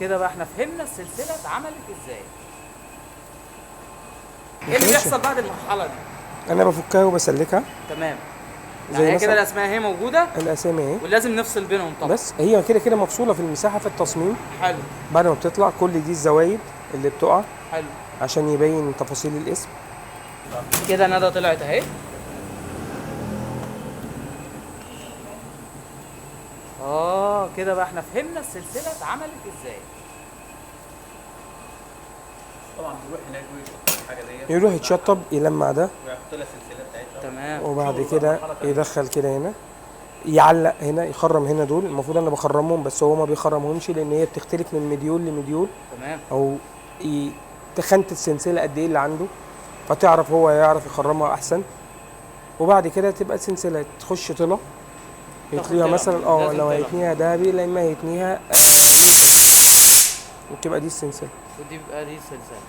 كده بقى احنا فهمنا السلسله اتعملت ازاي. ايه اللي بيحصل بعد المرحله دي؟ انا بفكها وبسلكها. تمام. زي يعني هي كده مثلا الاسماء اهي موجوده الاسامي اهي، ولازم نفصل بينهم طبعا. بس هي كده كده مفصوله في المساحه في التصميم. حلو. بعد ما بتطلع كل دي الزوايد اللي بتقع حلو. عشان يبين تفاصيل الاسم. كده ندى طلعت اهي. كده بقى احنا فهمنا السلسله اتعملت ازاي. طبعا بيروح هناك ويشطب الحاجه ديت، يروح يتشطب يلمع ده، ويحط لها السلسله بتاعتها. تمام. وبعد كده يدخل كده هنا، يعلق هنا، يخرم هنا. دول المفروض انا بخرمهم بس هو ما بيخرمهمش لان هي بتختلف من مديول لمديول، تمام. او تخانه السلسله قد ايه اللي عنده، فتعرف هو يعرف يخرمها احسن. وبعد كده تبقى سلسله تخش طلة يتليها طلة. مثلا. لازم لو طلة. هيتنيها دهبي لا اما هيتنيها وتبقى دي السلسله. ودي بقى دي السلسله.